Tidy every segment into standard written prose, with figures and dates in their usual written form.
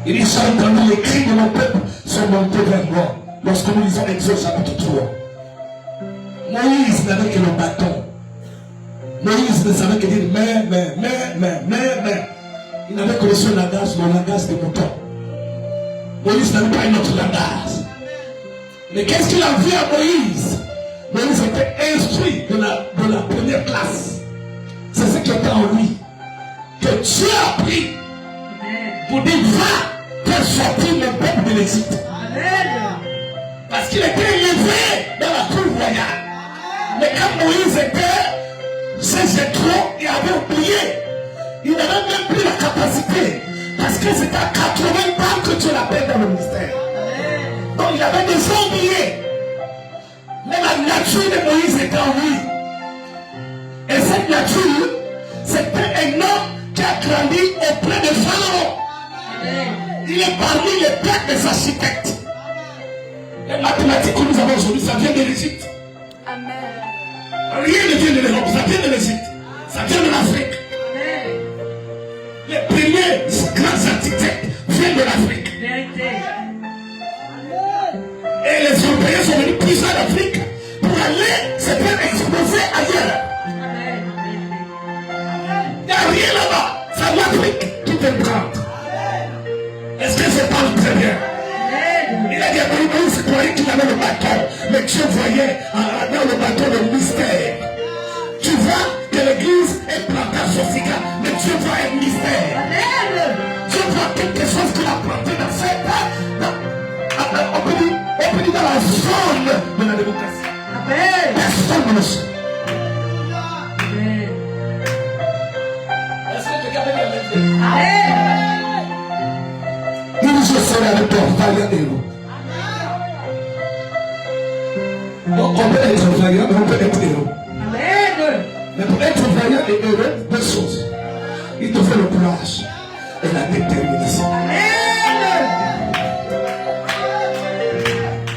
Il dit, j'ai entendu les cris de mon peuple sont montés vers moi. Lorsque nous lisons Exode chapitre 3. Moïse n'avait que le bâton. Moïse ne savait que dire mais. Il n'avait que le seul langage, le langage des moutons. Moïse n'avait pas un autre langage. Mais qu'est-ce qu'il a vu à Moïse? Moïse était instruit de la première classe. C'est ce qui était en lui. Que Dieu a pris pour dire, va faire sortir mon peuple de l'Égypte. Parce qu'il était élevé dans la cour royale. Mais quand Moïse était chez Jéthro, il avait oublié. Il n'avait même plus la capacité. Parce que c'était à 80 ans que Dieu l'appelle dans le ministère. Donc il avait des oubliés. Mais la nature de Moïse était en lui. Et cette nature, c'était un homme qui a grandi auprès de Pharaon. Il est parmi les pères des architectes. Les mathématiques que nous avons aujourd'hui, ça vient de l'Égypte. Rien ne vient de l'Europe, ça vient de l'Égypte. Ça vient de l'Afrique. Les premiers grands architectes viennent de l'Afrique. Et les Européens sont venus puiser en Afrique pour aller se faire exposer ailleurs. Il n'y a rien là-bas. C'est l'Afrique qui te prend. Est-ce que je parle très bien? Il a dit à Moïse, il croyait qu'il avait le bâton. Mais Dieu voyait dans le bâton le mystère. Tu vois que l'église est plantée à Sofika, mais Dieu voit un mystère. Dieu voit quelque chose qu'il a planté dans cette... On peut dire dans la zone de la démocratie. Personne ne le sait. Est-ce que quelqu'un peut dire Amen. Il dit, je serai avec toi, vaillant héros. On peut être vaillant, mais on peut être héros. Mais pour être vaillant et heureux, deux choses. Il te fait le courage et la détermination.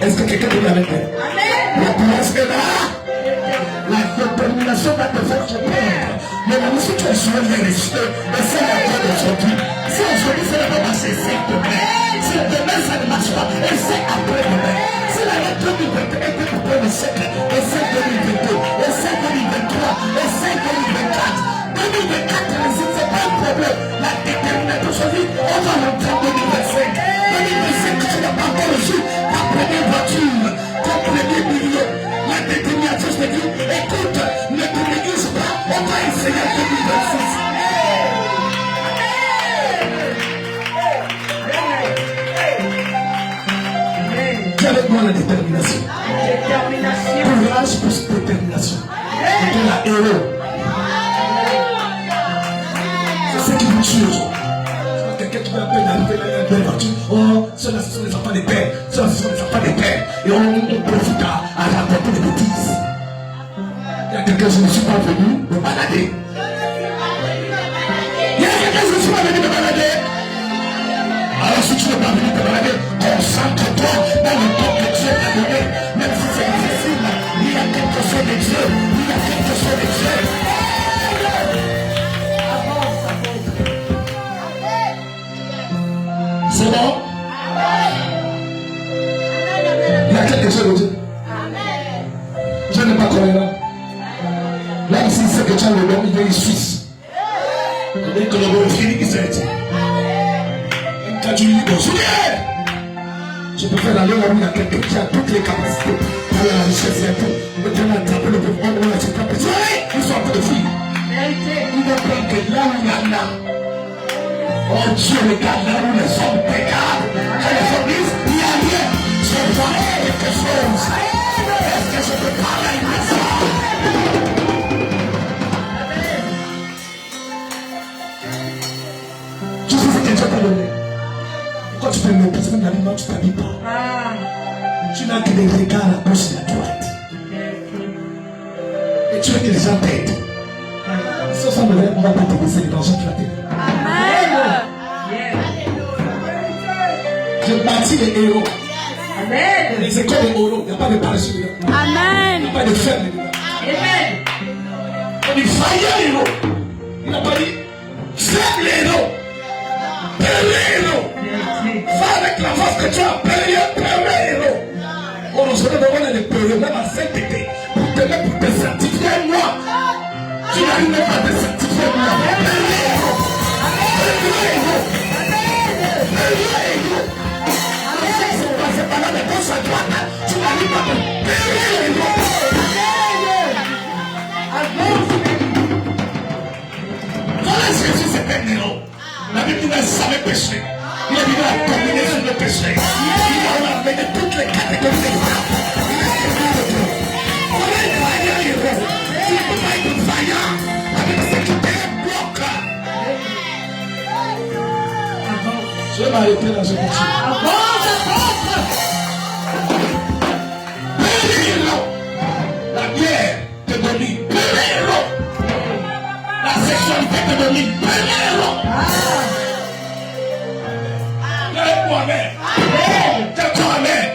Est-ce que quelqu'un peut m'arrêter? Le courage est là. La détermination va te faire te perdre. Mais même si tu es sur les réussir, essaie d'apprendre aujourd'hui. Si aujourd'hui ça ne va pas marcher, s'il te plaît. Si demain ça ne marche pas, essaie après-demain. Si l'année 2021 était pour le siècle, essaie 2022, essaie 2023, essaie 2024. 2024, c'est pas un problème. La détermination choisie, on va rentrer en 2025. 2025, tu n'as pas encore reçu ta première voiture, ton premier million. La détermination, je te dis, écoute, ne te néglige pas, on va essayer en 2026. Avec moi la détermination. Courage plus détermination. C'est la héros. C'est ce qui vous tue aujourd'hui. Quelqu'un qui va à peine arriver là, il y a une voiture. Oh, ceux-là ce sont les enfants des pères. Ceux-là ce sont les enfants des pères. Et on profite à rapporter des bêtises. Il y a quelqu'un, je ne suis pas venu me balader. Il y a quelqu'un, je ne suis pas venu me balader. Alors si tu n'es pas venu te balader, concentre-toi dans le temps que Dieu t'a donné. Même si c'est difficile, il y a quelque chose de Dieu. Il y a quelque chose de Dieu. C'est bon? Il y a quelque chose de Dieu. Dieu n'est pas cohérent. Même s'il sait que tu as le nom, il vient en Suisse. Il dit que le bon fini, il s'est dit. Quand tu lui dis bonjour, je peux faire aller là où il y a quelqu'un qui a toutes les capacités. Il y a la richesse, il y a tout. Maintenant, attraper le pouvoir, on a cette capacité. Ils sont un peu de filles. Ils ne prennent que là où il y en a. Oh Dieu, regarde là où les hommes regardent. Quand les hommes disent, il n'y a rien. Je vois quelque chose. Est-ce que je peux parler à ça? Je sais ce que Dieu t'a donné. Quand tu fais une épice, même la vie, non, tu ne t'habilles pas. Tu n'as que des regards à gauche et à droite. Et tu veux que les gens t'aident. Si on s'en relève, on ne va pas te laisser les dangers de la terre. Amen. Je bâtis les héros. Amen. Les écoles des héros, il n'y a pas de parachute dedans. Amen. Il n'y a pas de ferme dedans. Amen. On dit faillant héros. Il n'a pas dit faible héros. Bel héros. Avec la force que tu as payé, héros. On se donne les périodes, même à Saint-Été, pour te certifier, moi. Tu n'arrives même pas à te certifier, moi. Héros. C'est pas là de gauche à droite. Tu n'arrives pas à te payer, héros. Voilà, Jésus, c'est un héros. La Bible n'a jamais péché. Il a venu à dominer sur le péché. Il a amené toutes les catégories de femmes. Voilà un vaillant héros. Tu ne peux pas être vaillant avec ce qui te bloque. Je vais m'arrêter dans ce petit. La bière te domine. La sexualité te domine. Moi-même. C'est toi-même.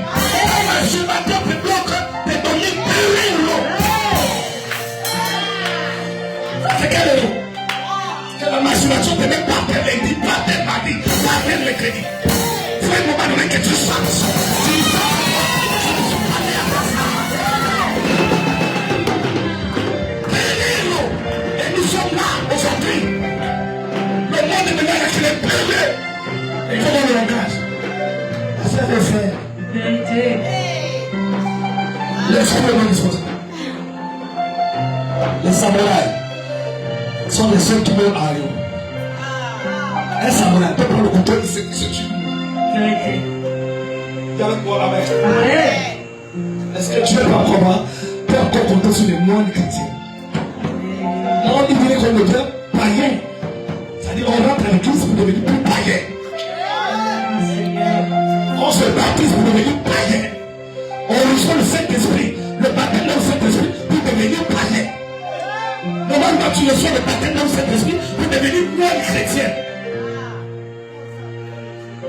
La masturbation te bloque. Te domine. C'est quel héros? Que la masturbation te met par tes lundis, par tes mardis, par tes mercredis. Il faut un moment donné que tu changes. Et nous sommes là aujourd'hui. Le monde est maintenant qu'il est privé. Et comment le langage? Frères et frères, les frères non disposables. Les samouraïs sont les seuls qui meurent à Rio. Un samouraï peut prendre le couteau et se tue. Dis avec moi, amen. Est-ce que tu es pas comment? Tu es encore compté sur les moines chrétiens. Là, on dit qu'on devient païen. C'est-à-dire on rentre à l'église pour devenir plus païen. On se baptise pour devenir païen. On reçoit le Saint-Esprit, le baptême dans le Saint-Esprit pour devenir païen. Normalement, tu reçois le baptême dans le Saint-Esprit pour devenir moine chrétien.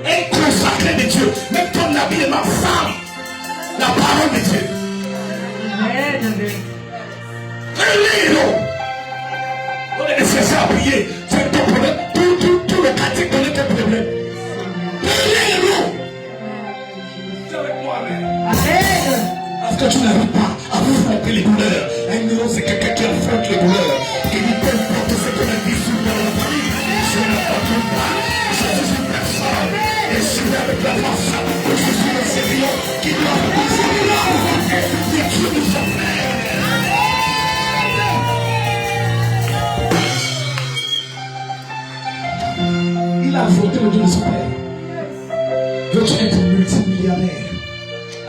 Un consacré de Dieu, même ton habillement femme, la parole de Dieu. On est nécessaire à prier. C'est ton problème. Tout le quartier connaît tes problèmes. Parce que tu n'arrives pas à affronter les douleurs. Un héros, c'est quelqu'un qui affronte les douleurs. Qui lui peut porter ce qu'on a dit sur la famille. Je ne t'entends pas. Je suis une personne. Et je suis avec la force. Je suis le Seigneur qui doit affronter. Et Dieu nous emmène. Il a affronté le Dieu de son père. Veux-tu être multimillionnaire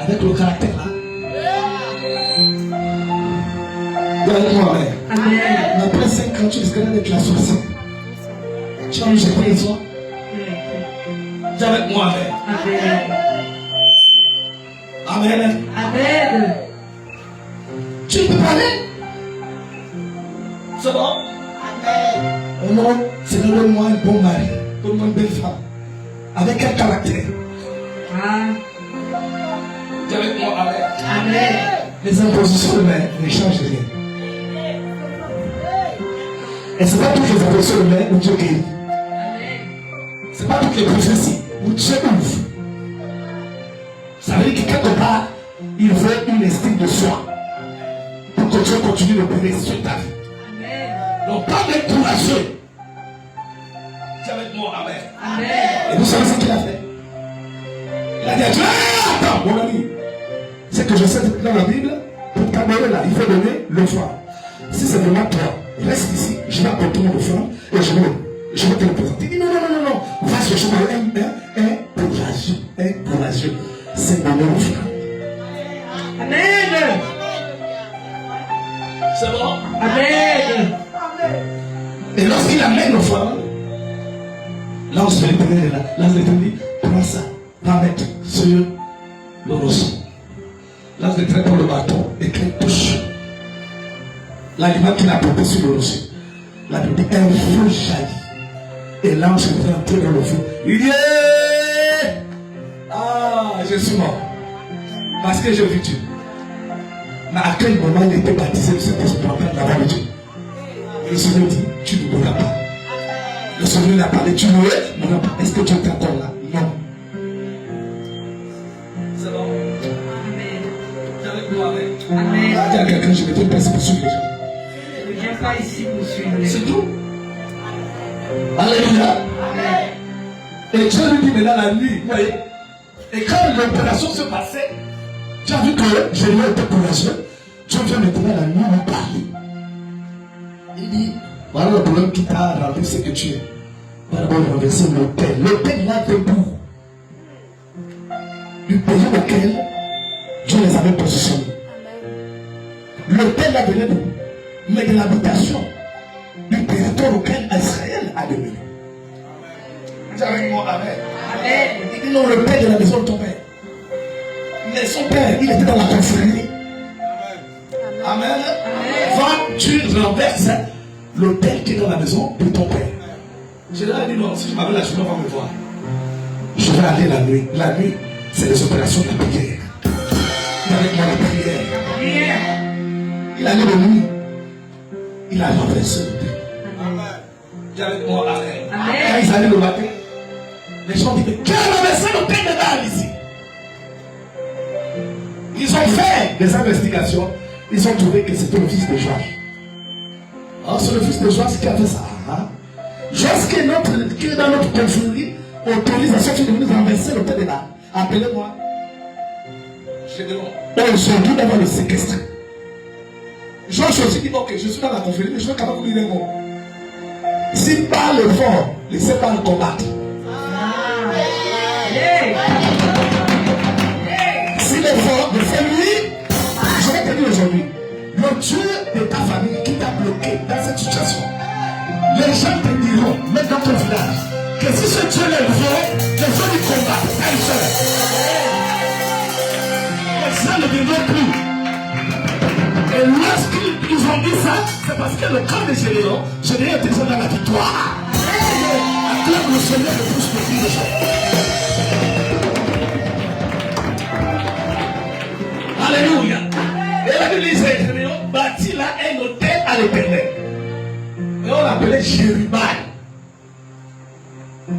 avec le caractère là? Dis-moi, amen. Après 5 ans, tu risquerais d'être la sorcière. Tu vas me jeter les soins. Dis avec moi, amen. Amen. Amen. Tu peux parler? C'est bon? Amen. Oh non, c'est donne-moi un bon mari. Donne-moi une belle femme. Avec un caractère. Dis avec moi, amen. Amen. Les impositions de main ne changent rien. Et ce n'est pas toutes les impositions de main où Dieu guérit. Ce n'est pas toutes les prophéties où Dieu ouvre. Ça veut dire que quelque part, il veut une estime de soi pour que Dieu continue d'opérer sur ta vie. Donc, pas d'être courageux. Dis avec moi, amen. Amen. Et vous savez ce qu'il a fait? Il a dit à Dieu, attends, mon ami, c'est que je sais dans la Bible, pour t'amener là, il faut donner l'offrande. Si c'est vraiment toi, reste ici, je vais apporter mon offrande et je vais te le présenter. Il dit non, va chercher un courageux, c'est mon offrande. Amen. C'est bon? Amen. Et lorsqu'il amène l'offrande, l'ange de l'Éternel est là. L'ange de l'Éternel dit, prends ça, va mettre sur le roseau. L'ange de l'Éternel prend le bâton et qu'il touche l'aliment qu'il a porté sur le roseau. La Bible dit, un feu jaillit. Et l'ange est entré dans le feu. Il dit, ah, je suis mort. Parce que j'ai vu Dieu. Mais à quel moment il était baptisé de cet esprit pour faire la voix de Dieu? Et le Seigneur dit, tu ne mourras pas. Le Seigneur lui a parlé, tu mourras pas. Est-ce que tu es encore là? Non. quelqu'un, je ne viens pas ici pour suivre les gens. Je ne viens pas ici pour suivre les gens. C'est tout. Alléluia. Et Dieu lui dit maintenant la nuit, vous voyez. Et quand l'opération se passait, tu as vu que Jérémie était courageux. Dieu vient maintenant la nuit lui parler. Il dit, voilà le problème qui t'a rendu, c'est que tu es. D'abord renverser l'autel. L'autel là debout. Du pays auquel Dieu les avait positionnés. L'autel là venait d'où? Mais de l'habitation du territoire auquel Israël a demeuré. Dis avec moi, amen. Amen. Il dit non, le père de la maison de ton père. Mais son père, il était dans la confrérie. Amen. Amen. Va, tu renverses l'autel qui est dans la maison de ton père. Je leur ai dit non, si je m'appelle la journée, on va me voir. Je vais aller la nuit. La nuit, c'est les opérations de la prière. Il est avec moi la prière. Il allait de nuit. Il a renversé l'autel. Il est avec moi, amen. Quand ils allaient le matin, les gens disaient, qui a renversé l'autel de Baal ici? Ils ont fait des investigations. Ils ont trouvé que c'était le fils de Joach. Alors c'est le fils de Joach qui a fait ça. Joach qui est dans notre confrérie autorise à chaque fois de venir renverser l'autel de Baal. Appelez-moi. Aujourd'hui, d'avoir le séquestre. Joach aussi dit, ok, je suis dans la confrérie, mais je veux quand même courir un mot. Si Baal est fort, laissez pas le combattre. S'il est fort, laissez-lui. Je vais te dire aujourd'hui, le Dieu de ta famille qui t'a bloqué dans cette situation, les gens te diront, même dans ton village, que si ce Dieu est vrai, les gens lui combattent. Les gens ne viendront plus. Et lorsqu'ils ont dit ça, c'est parce que le camp de Gédéon était dans la victoire. Acclame le Seigneur le plus petit des gens. Alléluia. Et la Bible dit, Gédéon bâtit là un hôtel à l'Éternel. Et on l'appelait Jérubal.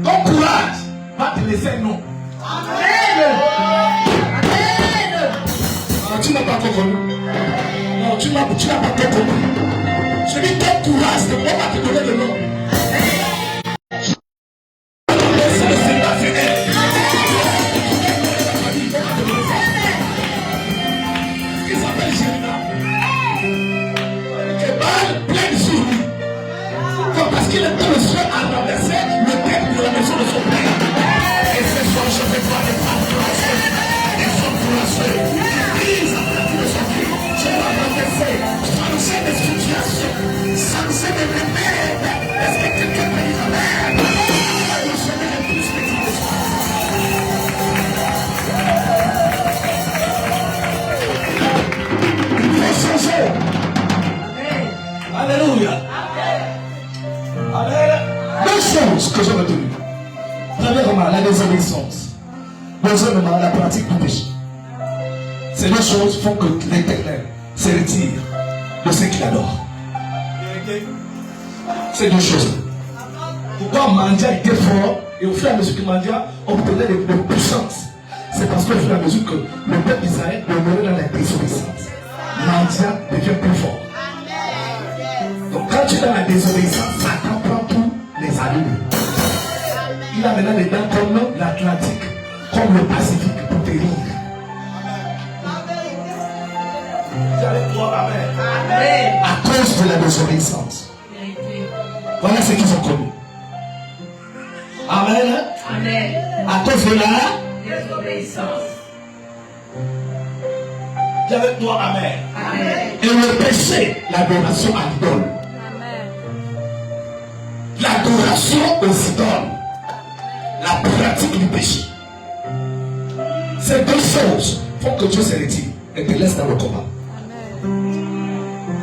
Ton courage va te laisser non. Amen. Ah, tu n'as pas encore connu. Non, tu n'as pas encore compris. Je dis ton courage, c'est moi qui te donner le nom. Parce qu'il est dans le ciel à renverser le peuple de la maison de son père. Et ce soir, je vais voir les femmes courageuses. Des femmes courageuses. Ils ont perdu le sortir. Je vais renverser. Changer des situations. Changer des remèdes. Est-ce que quelqu'un peut dire amen? Le Seigneur est plus petit de soi. Il faut changer. Alléluia. Deux choses que j'ai retenues. Premièrement, la désobéissance. Deuxièmement, la pratique du péché. Ces deux choses font que l'Éternel se retire de ceux qui l'adorent. Ces deux choses. Pourquoi Mandia était fort et au fur et à mesure que Mandia obtenait de puissance, c'est parce qu'au fur et à mesure que le peuple d'Israël demeurait dans la désobéissance, Mandia devient plus fort. Donc quand tu es dans la désobéissance, Satan prend tous les allumes. Il a maintenant les dents comme l'Atlantique, comme le Pacifique pour te rire. Amen. À cause de la désobéissance. Voilà ce qu'ils ont connu. Amen. Amen. À cause de la désobéissance. Dis avec toi, amen. Amen. Et le péché, l'adoration à l'idole. L'adoration aux idoles, la pratique du péché. Ces deux choses font que Dieu se retire et te laisse dans le combat.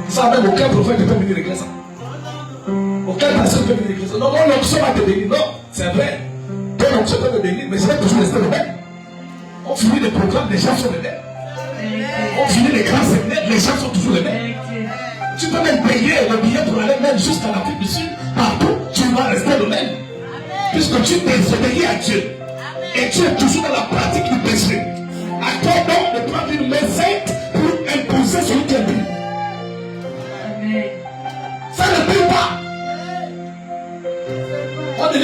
Ça même aucun prophète ne peut venir régler ça. Aucun pasteur ne peut venir régler ça. Non, mon onction va te bénir. Non, c'est vrai. Ton onction peut te bénir, mais je vais toujours rester le même. On finit les programmes, les gens sont les mêmes. On finit les grands séminaires, les gens sont toujours les mêmes. Tu peux même payer le billet pour aller même jusqu'à l'Afrique du Sud. Partout, tu vas rester le même. Puisque tu désobéis à Dieu. Et tu es toujours dans la pratique du péché. À toi donc de prendre une main sainte pour imposer celui qui est pris.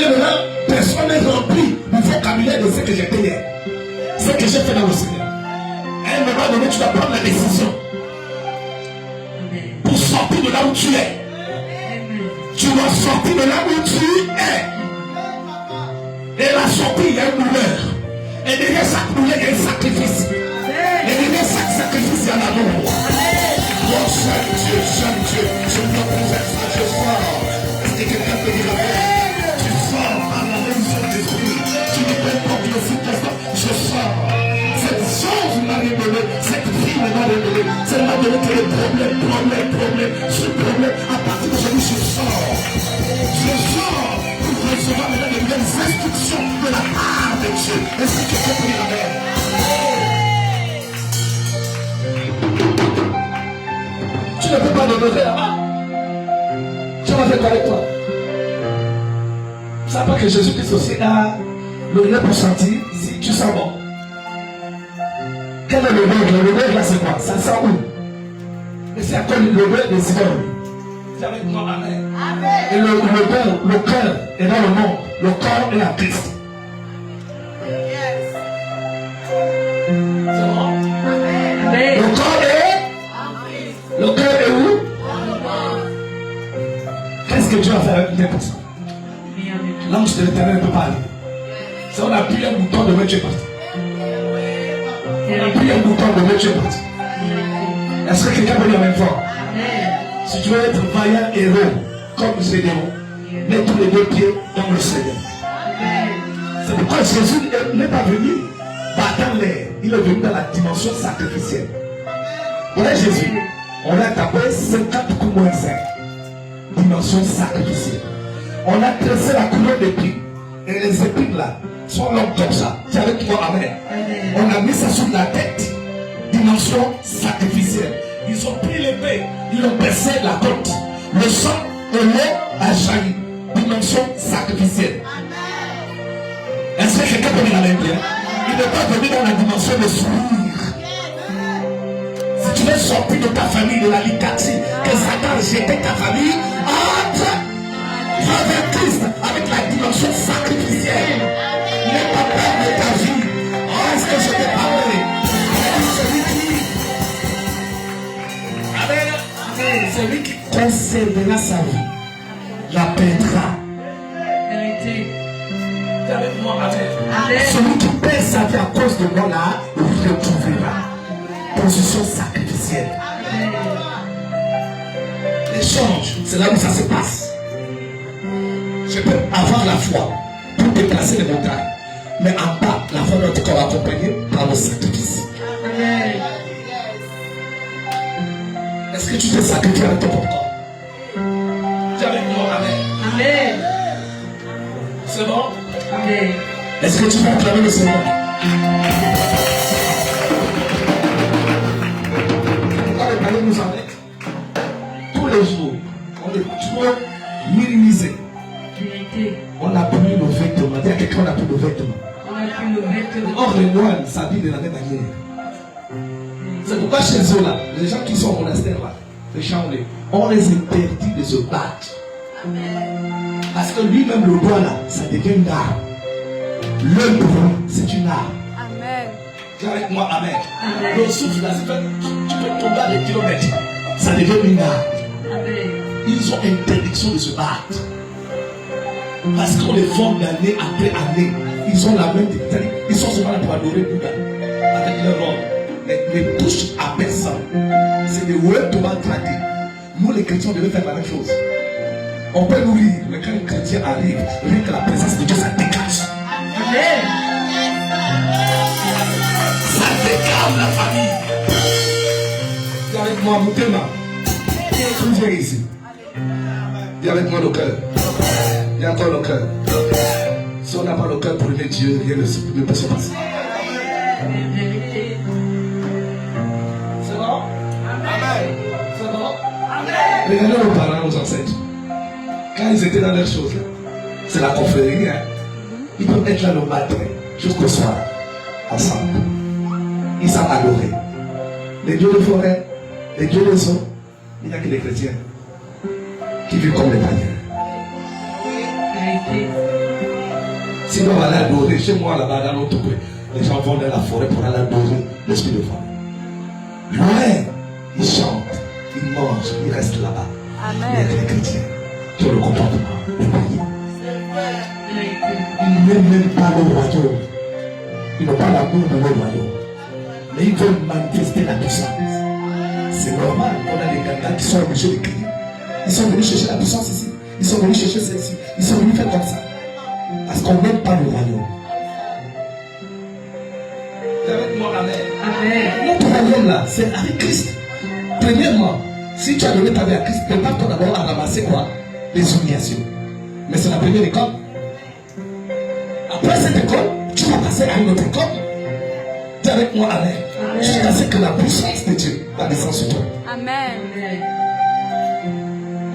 bien maintenant, personne n'est rempli du vocabulaire de ce que j'ai fait hier. Ce que j'ai fait dans le Seigneur. À un moment donné, tu dois prendre la décision pour sortir de là où tu es. Tu dois sortir de là où tu es. Et la sortie, il y a une douleur. Et derrière chaque douleur, il y a un sacrifice. Et derrière chaque sacrifice, il y a l'amour. Oh, j'aime Dieu, j'aime Dieu. Je ne peux pas ça, je sors. Est-ce que quelqu'un peut dire amen? Tu sors par la révision de l'esprit. Tu ne peux pas le circonstance. Je sors. Cette chose m'a révélé. Cette fille m'a révélé. C'est m'a donné que les problèmes. Ce problème, à partir d'aujourd'hui, je sors. Je sors pour recevoir maintenant de nouvelles instructions de la part de Dieu. Est-ce que quelqu'un peut dire amen? Tu ne peux pas demeurer là-bas. Tu vas faire quoi avec toi? Tu ne sais pas que Jésus-Christ aussi a l'honneur pour sentir si tu sens bon. Quel est l'honneur? L'honneur là c'est quoi? Ça sent où? Mais c'est à quoi l'honneur des idoles? C'est avec moi, amen. Et le cœur est dans le monde. Le corps est en Christ. C'est bon? Amen. Le cœur est où? Qu'est-ce que Dieu a fait avec une personne? L'ange de l'Éternel ne peut pas aller. Si on appuie un bouton de mettre Dieu parti. On appuie un bouton de mettre Dieu parti. Est-ce que quelqu'un peut dire même fort? Si tu veux être vaillant héros comme Gédéon, mets tous les deux pieds dans le Seigneur. C'est pourquoi Jésus n'est pas venu battre l'air. Il est venu dans la dimension sacrificielle. Voilà Jésus. On a tapé 50 coups moins 5. Dimension sacrificielle. On a tressé la couleur d'épines. Et les épines là sont longues comme ça. C'est avec moi, amen. On a mis ça sur la tête. Dimension sacrificielle. Ils ont pris l'épée. Ils ont percé la côte. Le sang et l'eau a jailli. Dimension sacrificielle. Est-ce que quelqu'un peut dire amen bien? Il n'est pas venu dans la dimension de sourire. Si tu veux sortir de ta famille, de la ligature, que Satan a jeté ta famille, entre, va vers Christ avec la dimension sacrificielle. N'aie pas peur de ta vie. Oh, est-ce que je t'ai parlé? Celui qui conservera sa vie, la perdra. Avec moi, amen. Celui qui perd sa vie à cause de moi là, il retrouvera. Position sacrificielle. L'échange, c'est là où ça se passe. Je peux avoir la foi pour déplacer les montagnes, mais en bas, la foi doit être accompagnée par le sacrifice. Est-ce que tu te sacrifies avec ton propre corps? Dis avec moi, amen. Amen. C'est bon? Amen. Est-ce que tu vas acclamer le Seigneur? Allez nous en être. Tous les jours, on est toujours minimisé. On n'a plus nos vêtements. Dis à quelqu'un, on n'a plus nos vêtements. Or, les moines s'habillent de la même manière. C'est pourquoi chez eux là, les gens qui sont au monastère là, les chambrés, on les interdit de se battre. Parce que lui-même le doigt là, ça devient une arme. Le bruit, c'est une arme. Dis avec moi, amen. Le souffle là, tu peux tomber à des kilomètres. Ça devient une arme. Ils ont interdiction de se battre. Parce qu'on les forme d'année après année. Ils ont la même. Ils sont seulement là pour adorer Bouddha. Avec leur robe. Mais ne touche à personne. C'est des words to maltraiter. Nous les chrétiens, on devait faire la même chose. On peut nous rire, mais quand un chrétien arrive, rien que la présence de Dieu, ça dégage. Amen. Ça dégage la famille. Dis avec moi, mon thème. Tout vient ici. Dis avec moi le cœur. Dis encore le cœur. Si on n'a pas le cœur pour aimer Dieu, rien ne peut se passer. C'est bon? Amen. C'est bon? Amen. Regardez nos parents, nos ancêtres. Quand ils étaient dans leurs choses, c'est la confrérie. Hein? Ils peuvent être là le matin jusqu'au soir, ensemble. Ils s'en adoraient. Les dieux de forêt, les dieux des eaux, il n'y a que les chrétiens qui vivent comme les païens. Sinon, on va aller adorer. Chez moi, là-bas, dans l'autre pays, les gens vont dans la forêt pour aller adorer l'Esprit de Dieu. Loin, ils chantent, ils mangent, ils restent là-bas. Amen. Les chrétiens qui ont le comportement de païens. Ils n'aiment même pas le royaume. Ils n'ont pas l'amour de leur royaume. Mais ils veulent manifester la puissance. C'est normal. On a des gars qui sont obligés de crier. Ils sont venus chercher la puissance ici. Ils sont venus chercher celle-ci. Ils sont venus faire comme ça. Parce qu'on n'aime pas le royaume. C'est avec moi, amen. Amen. Notre royaume là, c'est avec Christ. Premièrement, si tu as donné ta vie à Christ, prépare-toi d'abord à ramasser quoi? Les humiliations. Mais c'est la première école. Après cette école, tu vas passer à une autre école. Tu es avec moi, amen. Jusqu'à ce que la puissance de Dieu va descendre sur toi. Amen.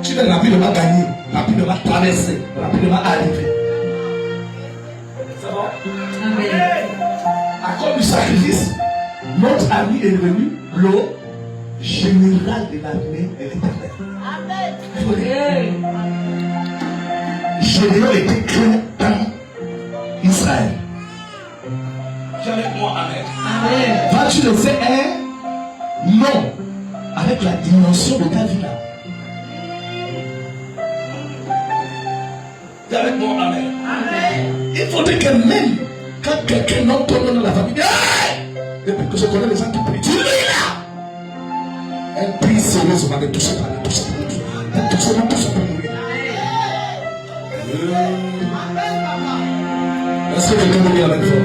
Tu vas rapidement gagner, rapidement traverser, rapidement arriver. C'est bon? Amen. À cause du sacrifice, notre ami est devenu le général de l'armée de l'Éternel. Amen. Général était créé dans Israël. Tu es avec moi, amen. Amen. Vas-tu laisser un non avec la dimension de ta vie là? Tu es avec moi, amen. Amen. Il faudrait que même quand quelqu'un nomme ton nom dans la famille, hey! Depuis que je connais les gens qui prient, tu es là! Elle prie sérieusement de toucher par de toucher par de toucher par de mourir. Est-ce que quelqu'un veut dire avec toi?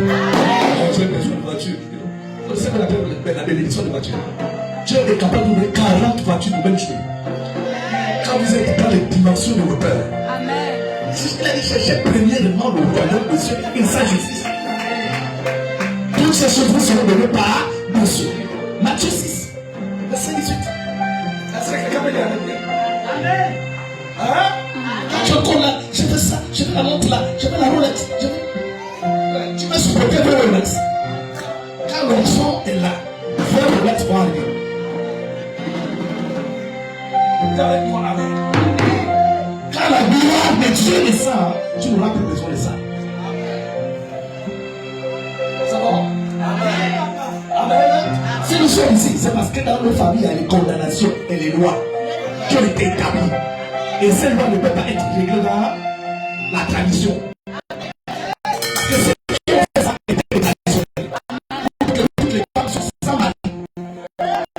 Tu as besoin de voiture. Vous savez la bénédiction de voiture. Dieu est capable d'ouvrir 40 voitures pour même jouer. Quand vous êtes dans les dimensions de vos pères. Amen. Si je l'ai cherché premièrement le royaume de Dieu et sa justice. Toutes ces choses vous seront données par Monsieur. Matthieu 6, verset 18. Est-ce que quelqu'un peut dire avec moi? Amen. Hein? Tu es encore là, je fais ça, je fais la montre là, je fais la Rolex. Tu vas supporter le Rolex. Quand l'enfant est là, le Rolex va arriver. Tu es avec moi, amen. Quand la gloire de Dieu descend, tu n'auras plus besoin de ça. Ça va? Amen. Amen. Si nous sommes ici, c'est parce que dans nos familles, il y a les condamnations et les lois qui ont été établies. Et ces lois ne peuvent pas être réglées dans la tradition. Parce que c'est ça qui était traditionnel. Pour que toutes les femmes soient sans mari.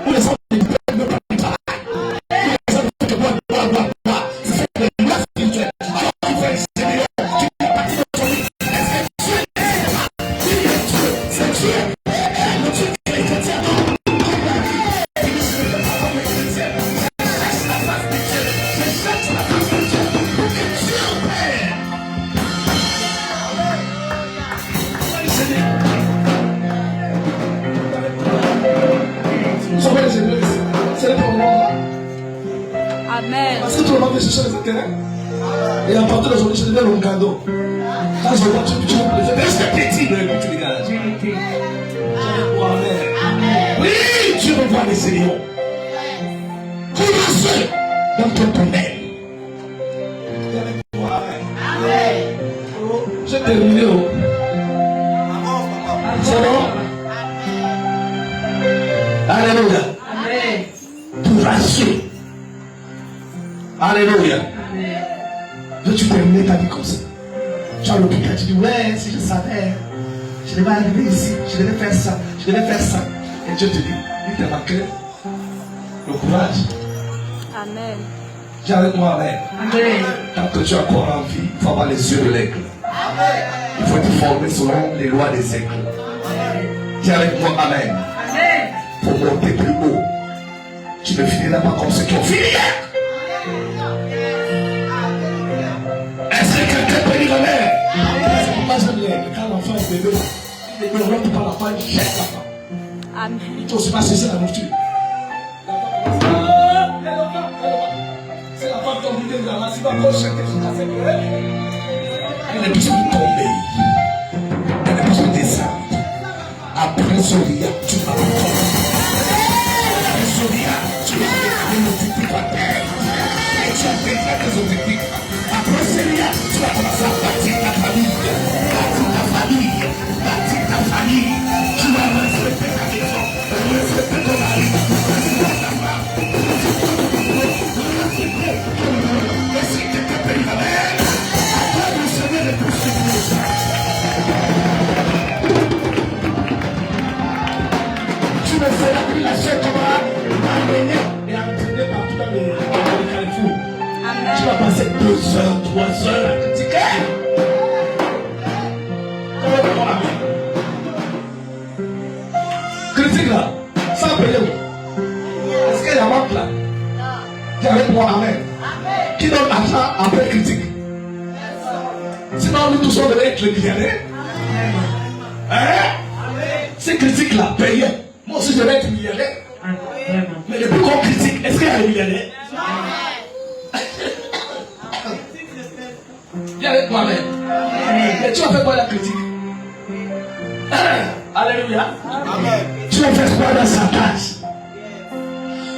Pour les hommes ne peuvent pas travailler. Pour les hommes ne peuvent pas boire. C'est ça que les lois spirituelles. Alors tu fais le Seigneur, tu fais partie de ton vie. Est-ce que Dieu est là? C'est Dieu. Le Dieu qui est chrétien. Amen. Parce que tout le monde veut chercher les intérêts. Et à partir d'aujourd'hui, je deviens un cadeau. Quand je vois, tu peux le faire. Reste petit, mais tu dégages. Amen. Oui, tu revois les Seigneurs. Commencez dans ton domaine. Amen. J'ai terminé. C'est bon? Alléluia. Amen. Pour rassurer. Alléluia. Amen. Veux-tu terminer ta vie comme ça? Tu as l'hôpital, tu dis, ouais, si je savais, je devais arriver ici, je devais faire ça, je devais faire ça. Et Dieu te dit, il te manquait le courage. Amen. Dis avec moi, amen. Amen. Tant que tu as encore envie, il faut avoir les yeux de l'aigle. Il faut être formé selon les lois des aigles. Dis avec moi, amen. Amen. Pour monter plus haut, tu ne finiras pas comme ceux qui ont fini hier. Est-ce que quelqu'un peut dire amen? C'est pourquoi j'aime l'aigle. Quand l'enfant est bébé, il ne rentre pas la femme, il jette la femme. Amen. Il ne pas chercher la nourriture. C'est la femme qui a envie de la masse, il va encore jeter sur la scène. Elle n'est plus de tomber. Elle n'est plus de descendre. Après ce riad, tu vas encore. Après ce riad, tu vas déclarer l'objectif à terre. Et tu as déclaré les objectifs. Après ce riad, tu vas commencer à bâtir ta famille. amené et entraîné partout dans les carrefours. Tu vas Amen. passer 2 heures, 3 heures à critiquer. Comment amen? Critique là, sans payer. Est-ce qu'il y a manque là? Dis avec moi amen. Qui donne argent après critique? Sinon nous tous on devait être les millionnaires. Hein? Ces critiques là, payez. Moi aussi je vais être millionnaire. Mais depuis qu'on critique, est-ce qu'il y a des millionnaires? Viens avec moi-même. Mais tu as fait quoi la critique? Alléluia. Tu as fait quoi dans sa tâche?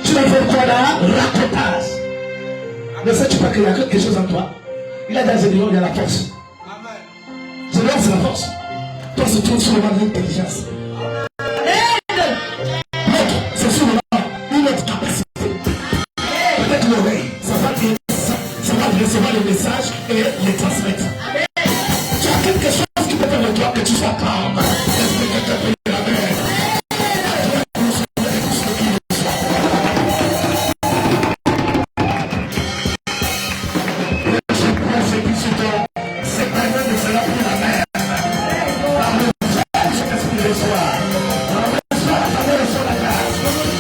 Tu as fait quoi dans racontage? Ne sais-tu pas qu'il y a quelque chose en toi? Il a des éléments, il y a la force. C'est la force. Toi, c'est tout sur l'intelligence. L'autre, c'est sur une autre capacité. Peut-être l'oreille, ça va recevoir le message et les transmettre. Tu as quelque chose qui peut faire de toi que tu sois calme. Est-ce que quelqu'un peut dire amen? C'est pas vrai de cela pour la mer. Par le Saint-Esprit reçoit. On reçoit la faveur sur la grâce.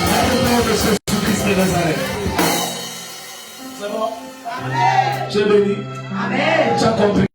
Dans le nom de Jésus-Christ de Nazareth. C'est bon? Tu es béni. Tu as compris.